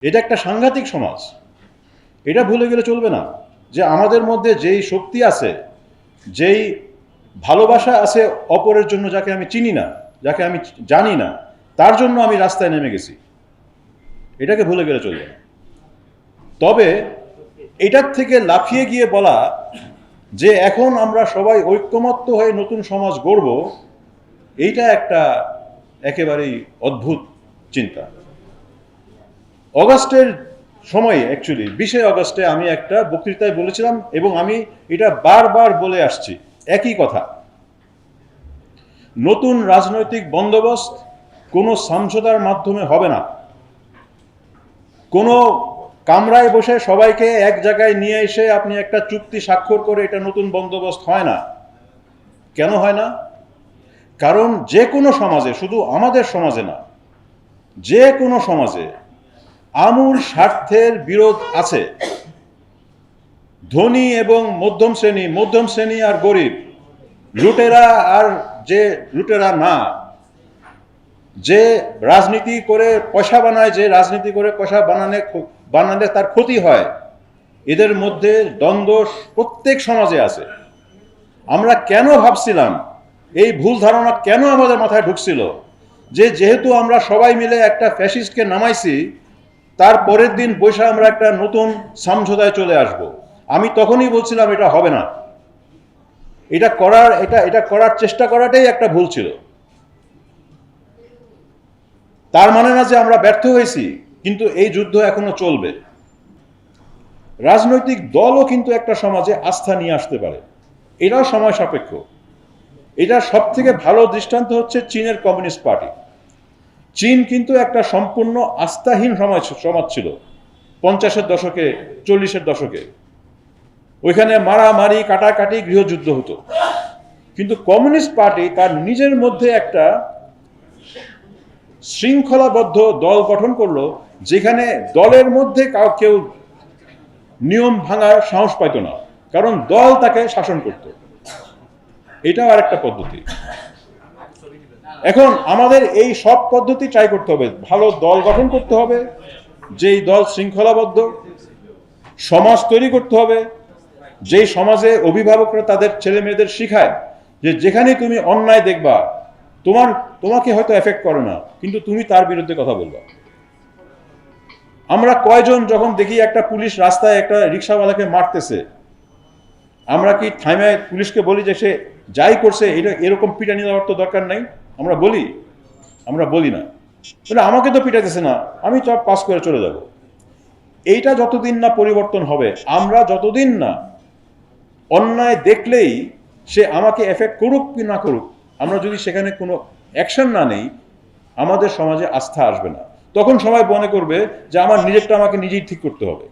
এটা একটা সাংঘাতিক সমাজ। এটা ভুলে গেলে চলবে না যে আমাদের মধ্যে যেই শক্তি আছে, যেই ভালোবাসা আছে অপরের জন্য, যাকে আমি চিনি না, যাকে আমি জানি না, তার জন্য আমি রাস্তায় নেমে গেছি। এটাকে ভুলে গেলে চলবে না। তবে এটার থেকে লাফিয়ে গিয়ে বলা যে এখন আমরা সবাই ঐক্যমত্য হয়ে নতুন সমাজ গড়ব, এইটা একটা একেবারেই অদ্ভুত চিন্তা। অগাস্টের সময়ে, অ্যাকচুয়ালি 20শে অগাস্টে আমি একটা বক্তৃতায় বলেছিলাম, এবং আমি এটা বারবার বলে আসছি একই কথা। নতুন রাজনৈতিক বন্দোবস্ত কোনো সমঝোতার মাধ্যমে হবে না। কোনো কামরায় বসে সবাইকে এক জায়গায় নিয়ে এসে আপনি একটা চুক্তি স্বাক্ষর করে এটা নতুন বন্দোবস্ত হয় না। কেন হয় না? কারণ যে কোনো সমাজে, শুধু আমাদের সমাজে না, যে কোনো সমাজে আমূল স্বার্থের বিরোধ আছে। ধনী এবং মধ্যম শ্রেণী আর গরিব, লুটেরা আর যে লুটেরা না, যে রাজনীতি করে পয়সা বানায়, যে রাজনীতি করে পয়সা বানালে তার ক্ষতি হয়, এদের মধ্যে দ্বন্দ্ব প্রত্যেক সমাজে আছে। আমরা কেন ভাবছিলাম, এই ভুল ধারণা কেন আমাদের মাথায় ঢুকছিল যে যেহেতু আমরা সবাই মিলে একটা ফ্যাসিস্টকে নামাইছি, তার পরের দিন বৈশা আমরা একটা নতুন সমঝোতায় চলে আসব। আমি তখনই বলছিলাম এটা হবে না। এটা করার চেষ্টা করাটাই একটা ভুল ছিল। তার মানে না যে আমরা ব্যর্থ হয়েছি, কিন্তু এই যুদ্ধ এখনো চলবে। রাজনৈতিক দলও কিন্তু একটা সমাজে আস্থা নিয়ে আসতে পারে, এটাও সময় সাপেক্ষ। এটা সব থেকে ভালো দৃষ্টান্ত হচ্ছে চীনের কমিউনিস্ট পার্টি। চীন কিন্তু একটা সম্পূর্ণ আস্থাহীন সমাজ ছিল 50-এর দশকে, 40-এর দশকে। ওইখানে মারামারি, কাটাকাটি, গৃহযুদ্ধ হতো। কিন্তু কমিউনিস্ট পার্টি তার নিজের মধ্যে একটা শৃঙ্খলাবদ্ধ দল গঠন করলো, যেখানে দলের মধ্যে কেউ নিয়ম ভাঙার সাহস পাইত না, কারণ দল তাকে শাসন করত। এটাও আর একটা পদ্ধতি। এখন আমাদের এই সব পদ্ধতি ট্রাই করতে হবে। ভালো দল গঠন করতে হবে, যেই দল শৃঙ্খলাবদ্ধ। সমাজ তৈরি করতে হবে, যেই সমাজে অভিভাবকরা তাদের ছেলে মেয়েদের শিখায় যে যেখানে তুমি অন্যায় দেখবা, তোমাকে হয়তো এফেক্ট করে না, কিন্তু তুমি তার বিরুদ্ধে কথা বলবা। আমরা কয়জন যখন দেখি একটা পুলিশ রাস্তায় একটা রিক্সাওয়ালাকে মারতেছে, আমরা কি থাইমায় পুলিশকে বলি যে সে যাই করছে এটা এরকম পিটানি দেওয়ার তো দরকার নাই? আমরা বলি? আমরা বলি না। বলে আমাকে তো পিটাইতেছে না, আমি সব পাস করে চলে যাব। এইটা যতদিন না পরিবর্তন হবে, আমরা যতদিন না অন্যায় দেখলেই সে আমাকে এফেক্ট করুক কি না করুক, আমরা যদি সেখানে কোনো অ্যাকশন না নেই, আমাদের সমাজে আস্থা আসবে না। তখন সবাই মনে করবে যে আমার নিজেরটা আমাকে নিজেই ঠিক করতে হবে।